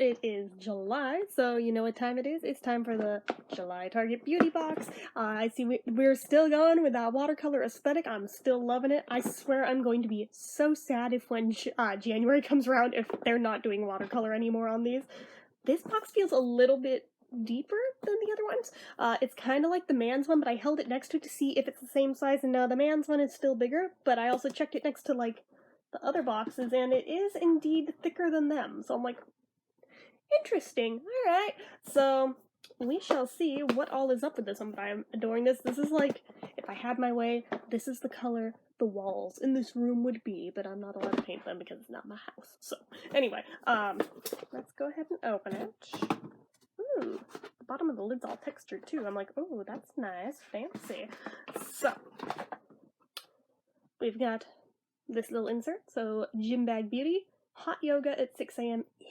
it is July, so you know what time it is. It's time for the July Target Beauty Box. I see we're still going with that watercolor aesthetic. I'm still loving it. I swear I'm going to be so sad if when January comes around if they're not doing watercolor anymore on these. This box feels a little bit deeper than the other ones. It's kind of like the man's one, but I held it next to it to see if it's the same size, and now the man's one is still bigger, but I also checked it next to, like, the other boxes, and it is indeed thicker than them, so I'm like, interesting. Alright, so we shall see what all is up with this one, but I'm adoring this. This is like, if I had my way, this is the color the walls in this room would be, but I'm not allowed to paint them because it's not my house. So, anyway, let's go ahead and open it. Ooh, the bottom of the lid's all textured too. I'm like, oh, that's nice, fancy. So, we've got this little insert. So, Gym Bag Beauty, hot yoga at 6 a.m. Ew.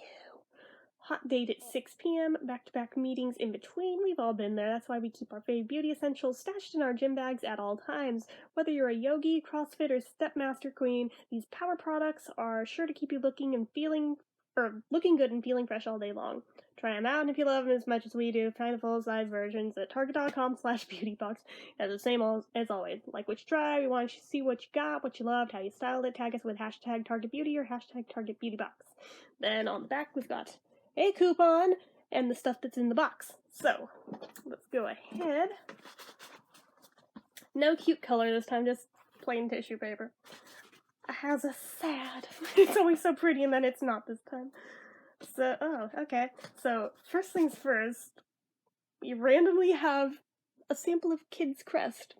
Hot date at 6 p.m., back-to-back meetings in between. We've all been there. That's why we keep our fave beauty essentials stashed in our gym bags at all times. Whether you're a yogi, CrossFit, or Step Master Queen, these power products are sure to keep you looking good and feeling fresh all day long. Try them out, and if you love them as much as we do, find the full-size versions at target.com/beautybox. As the same as always. Like what you try, we want you to see what you got, what you loved, how you styled it. Tag us with hashtag TargetBeauty or hashtag TargetBeautyBox. Then on the back, we've got a coupon and the stuff that's in the box. So, let's go ahead. No cute color this time, just plain tissue paper. It has a sad. It's always so pretty and then it's not this time. So, oh, okay. So, first things first, we randomly have a sample of Kids Crest.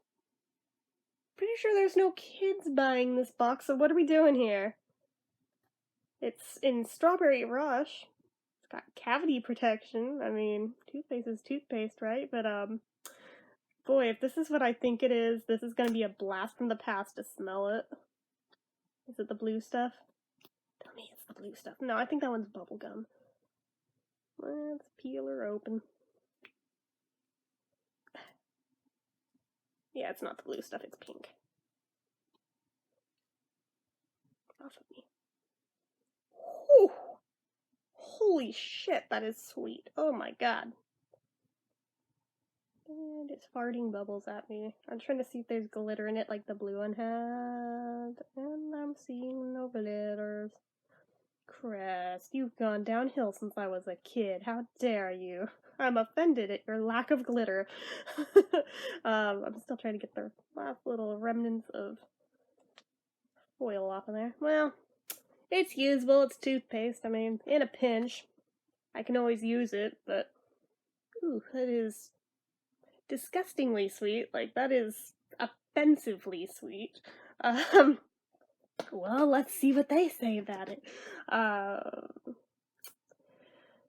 Pretty sure there's no kids buying this box, so what are we doing here? It's in Strawberry Rush. It's got cavity protection. I mean, toothpaste is toothpaste, right? But, boy, if this is what I think it is, this is gonna be a blast from the past to smell it. Is it the blue stuff? Tell me it's the blue stuff. No, I think that one's bubblegum. Let's peel her open. Yeah, it's not the blue stuff, it's pink. Off of me. Whew. Holy shit, that is sweet. Oh my god. And it's farting bubbles at me. I'm trying to see if there's glitter in it like the blue one had. And I'm seeing no glitters. Crest, you've gone downhill since I was a kid. How dare you? I'm offended at your lack of glitter. I'm still trying to get the last little remnants of foil off of there. Well, it's usable. It's toothpaste. I mean, in a pinch, I can always use it, but ooh, that is disgustingly sweet. Like, that is offensively sweet. Well, let's see what they say about it.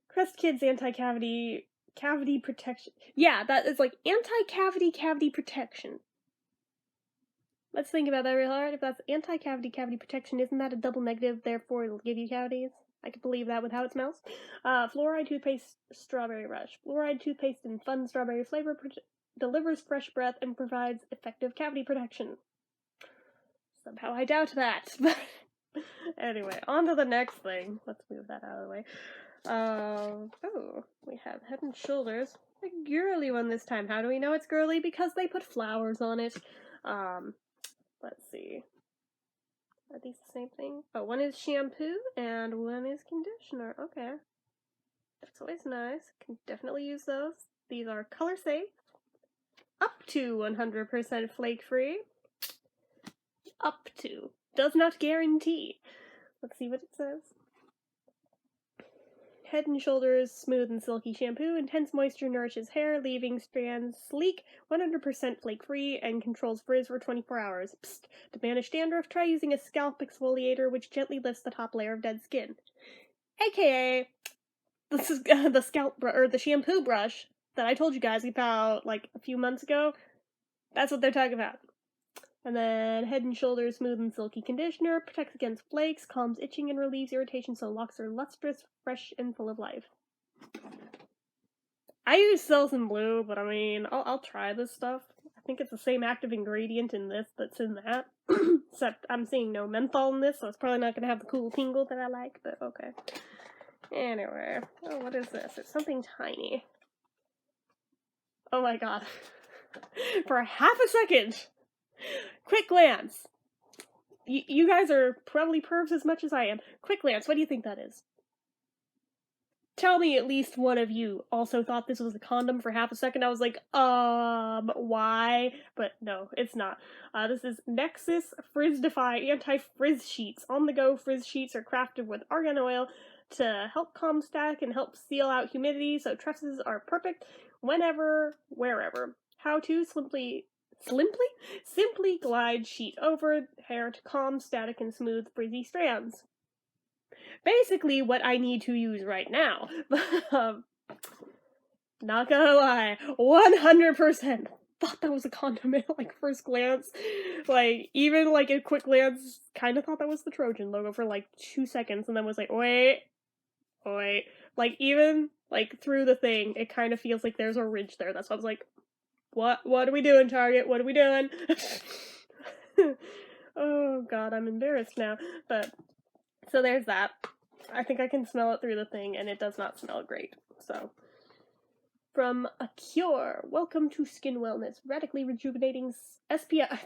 Crest Kids Anti-Cavity Cavity Protection. Yeah, that is like anti-cavity cavity protection. Let's think about that real hard. If that's anti-cavity cavity protection, isn't that a double negative? Therefore, it'll give you cavities. I could believe that with how it smells. Fluoride toothpaste, Strawberry Rush. Fluoride toothpaste in fun strawberry flavor delivers fresh breath and provides effective cavity protection. Somehow I doubt that. Anyway, on to the next thing. Let's move that out of the way. Oh, we have Head and Shoulders. A girly one this time. How do we know it's girly? Because they put flowers on it. Let's see. Are these the same thing? Oh, one is shampoo and one is conditioner. Okay. That's always nice. Can definitely use those. These are color safe. Up to 100% flake free. Up to. Does not guarantee. Let's see what it says. Head and Shoulders Smooth and Silky Shampoo. Intense moisture nourishes hair, leaving strands sleek, 100% flake-free, and controls frizz for 24 hours. Psst. To banish dandruff, try using a scalp exfoliator, which gently lifts the top layer of dead skin. AKA, this is the the shampoo brush that I told you guys about, like, a few months ago. That's what they're talking about. And then Head and Shoulders Smooth and Silky Conditioner. Protects against flakes, calms itching, and relieves irritation so locks are lustrous, fresh, and full of life. I use Selsun Blue, but I mean, I'll try this stuff. I think it's the same active ingredient in this that's in that. Except I'm seeing no menthol in this, so it's probably not going to have the cool tingle that I like, but okay. Anyway, oh, what is this? It's something tiny. Oh my god. For half a second, quick glance. You guys are probably pervs as much as I am. Quick glance, what do you think that is? Tell me at least one of you also thought this was a condom for half a second. I was like, why? But no, it's not. This is Nexus Frizz Defy Anti-Frizz Sheets. On-the-go frizz sheets are crafted with argan oil to help calm static and help seal out humidity, so tresses are perfect whenever, wherever. How to simply glide sheet over hair to calm static and smooth frizzy strands. Basically what I need to use right now. Not gonna lie, 100% thought that was a condom at like first glance. Like, even like a quick glance, kind of thought that was the Trojan logo for like 2 seconds, and then was like, wait. Like, even like through the thing, it kind of feels like there's a ridge there. That's why I was like, what are we doing, Target? What are we doing? Oh god, I'm embarrassed now. But, so there's that. I think I can smell it through the thing, and it does not smell great. So, from A Cure, welcome to Skin Wellness, radically rejuvenating SPF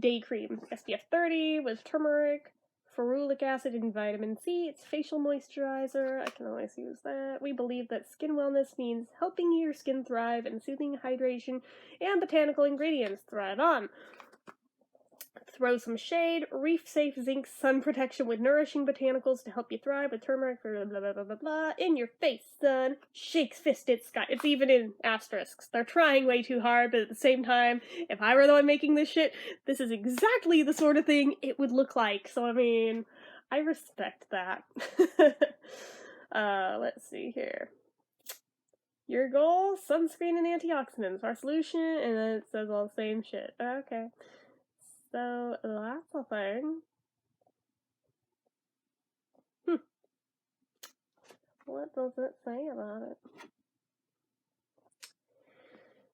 day cream, SPF 30 with turmeric, ferulic acid, and vitamin C. It's facial moisturizer. I can always use that. We believe that skin wellness means helping your skin thrive and soothing hydration and botanical ingredients thrive on. Throw some shade, reef-safe zinc sun protection with nourishing botanicals to help you thrive with turmeric, blah blah blah blah blah. In your face, son. Shakes fisted sky. It's even in asterisks. They're trying way too hard, but at the same time, if I were the one making this shit, this is exactly the sort of thing it would look like. So, I mean, I respect that. Let's see here. Your goal, sunscreen and antioxidants. Our solution, and then it says all the same shit. Okay. So, that's a thing. What does it say about it?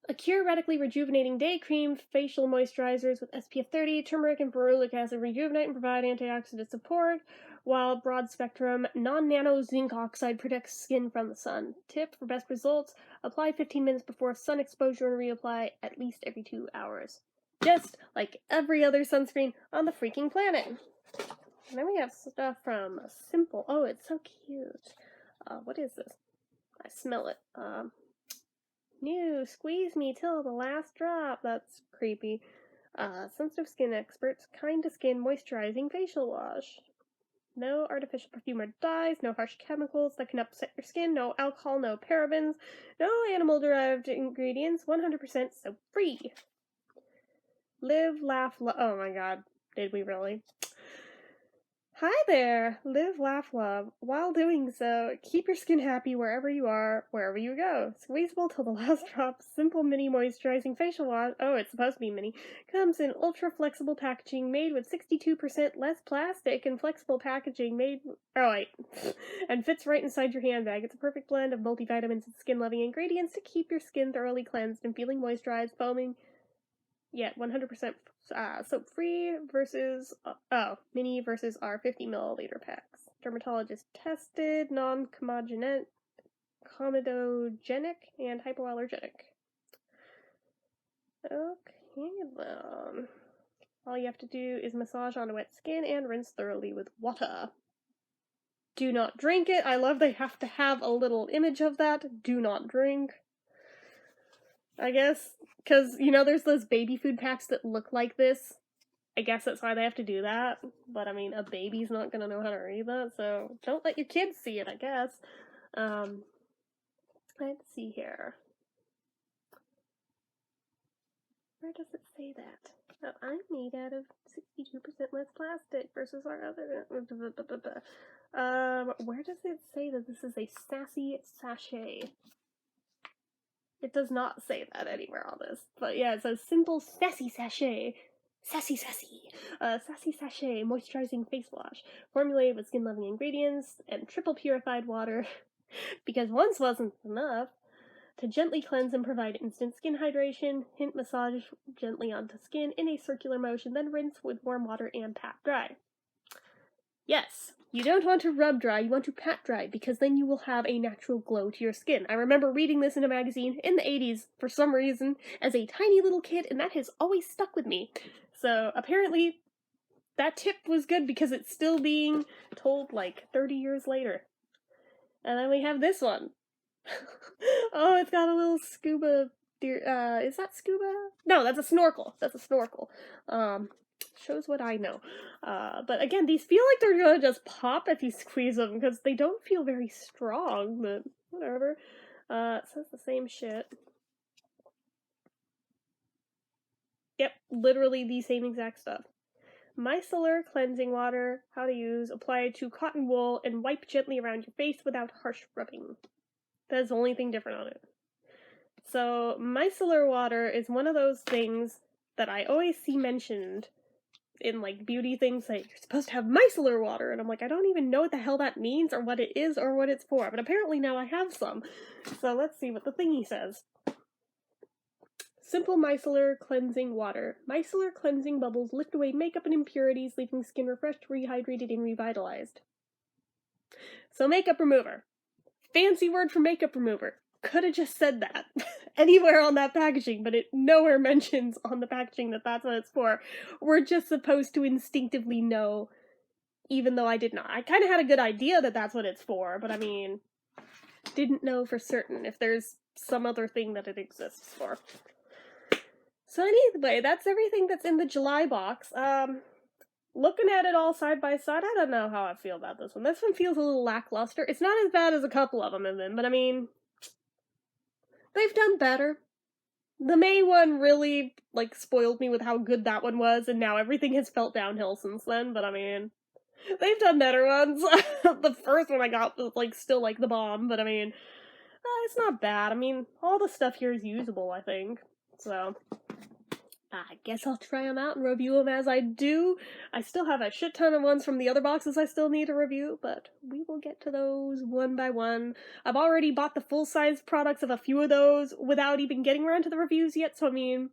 A Cure radically rejuvenating day cream, facial moisturizers with SPF 30, turmeric, and ferulic acid rejuvenate and provide antioxidant support, while broad spectrum non-nano zinc oxide protects skin from the sun. Tip for best results, apply 15 minutes before sun exposure and reapply at least every 2 hours. Just like every other sunscreen on the freaking planet. And then we have stuff from Simple. Oh, it's so cute. What is this? I smell it. New, squeeze me till the last drop. That's creepy. Sensitive skin experts, kind to skin moisturizing facial wash. No artificial perfume or dyes, no harsh chemicals that can upset your skin, no alcohol, no parabens, no animal-derived ingredients, 100% soap-free. Live, laugh, oh my god, did we really? Hi there! Live, laugh, love. While doing so, keep your skin happy wherever you are, wherever you go. Squeezable till the last drop, simple mini moisturizing facial wash. Oh, it's supposed to be mini. Comes in ultra flexible packaging made with 62% less plastic and flexible packaging made. Oh, wait. And fits right inside your handbag. It's a perfect blend of multivitamins and skin loving ingredients to keep your skin thoroughly cleansed and feeling moisturized, foaming. Yeah, 100% soap-free versus, mini versus our 50 milliliter packs. Dermatologist tested, non-comedogenic, and hypoallergenic. Okay, then. All you have to do is massage onto wet skin and rinse thoroughly with water. Do not drink it. I love they have to have a little image of that. Do not drink. I guess, because, you know, there's those baby food packs that look like this. I guess that's why they have to do that. But, I mean, a baby's not gonna know how to read that, so don't let your kids see it, I guess. Let's see here. Where does it say that? Oh, I'm made out of 62% less plastic versus our other... where does it say that this is a sassy sachet? It does not say that anywhere on this. But yeah, it says simple sassy sachet. Sassy sachet moisturizing face wash. Formulated with skin-loving ingredients and triple purified water. Because once wasn't enough. To gently cleanse and provide instant skin hydration. Hint massage gently onto skin in a circular motion. Then rinse with warm water and pat dry. Yes. You don't want to rub dry, you want to pat dry, because then you will have a natural glow to your skin. I remember reading this in a magazine in the 80s, for some reason, as a tiny little kid, and that has always stuck with me. So, apparently, that tip was good because it's still being told, like, 30 years later. And then we have this one. Oh, it's got a little scuba deer, is that scuba? No, that's a snorkel. That's a snorkel. Shows what I know. But again, these feel like they're gonna just pop if you squeeze them, because they don't feel very strong, but whatever. It says the same shit. Yep, literally the same exact stuff. Micellar cleansing water, how to use, apply to cotton wool, and wipe gently around your face without harsh rubbing. That's the only thing different on it. So, micellar water is one of those things that I always see mentioned in, like, beauty things, like, you're supposed to have micellar water, and I'm like, I don't even know what the hell that means, or what it is, or what it's for, but apparently now I have some. So let's see what the thingy says. Simple micellar cleansing water. Micellar cleansing bubbles lift away makeup and impurities, leaving skin refreshed, rehydrated, and revitalized. So makeup remover. Fancy word for makeup remover. Could have just said that anywhere on that packaging, but it nowhere mentions on the packaging that that's what it's for. We're just supposed to instinctively know, even though I did not. I kind of had a good idea that that's what it's for, but I mean, didn't know for certain if there's some other thing that it exists for. So anyway, that's everything that's in the July box. Looking at it all side by side, I don't know how I feel about this one. This one feels a little lackluster. It's not as bad as a couple of them have been, but I mean, they've done better. The May one really, like, spoiled me with how good that one was, and now everything has felt downhill since then, but I mean, they've done better ones. The first one I got was, like, still, like, the bomb, but I mean, it's not bad. I mean, all the stuff here is usable, I think, so I guess I'll try them out and review them as I do. I still have a shit ton of ones from the other boxes I still need to review, but we will get to those one by one. I've already bought the full-size products of a few of those without even getting around to the reviews yet, so I mean,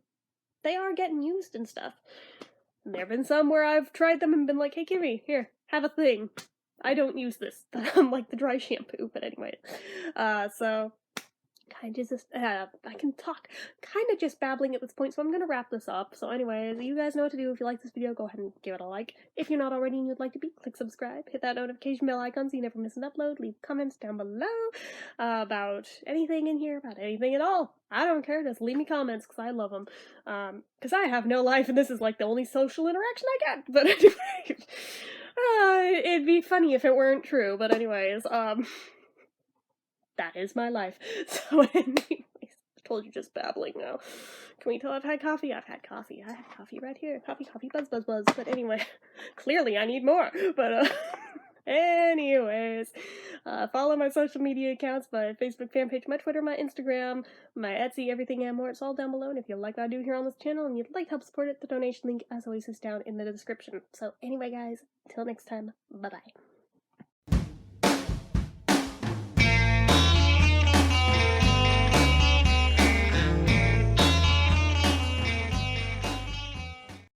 they are getting used and stuff. And there have been some where I've tried them and been like, hey Kimmy, here, have a thing. I don't use this. I'm like the dry shampoo, but anyway. So kind of just, I can talk, kind of just babbling at this point, so I'm gonna wrap this up. So anyways, you guys know what to do. If you like this video, go ahead and give it a like. If you're not already and you'd like to be, click subscribe, hit that notification bell icon so you never miss an upload, leave comments down below about anything in here, about anything at all. I don't care, just leave me comments, because I love them. Because I have no life, and this is like the only social interaction I get, but anyway, it'd be funny if it weren't true, but anyways, that is my life. So anyways, I told you, just babbling now. Can we tell I've had coffee? I've had coffee. I had coffee right here. Coffee, buzz, buzz, buzz. But anyway, clearly I need more. But anyways, follow my social media accounts, my Facebook fan page, my Twitter, my Instagram, my Etsy, everything and more. It's all down below. And if you like what I do here on this channel and you'd like to help support it, the donation link, as always, is down in the description. So anyway, guys, until next time, bye-bye.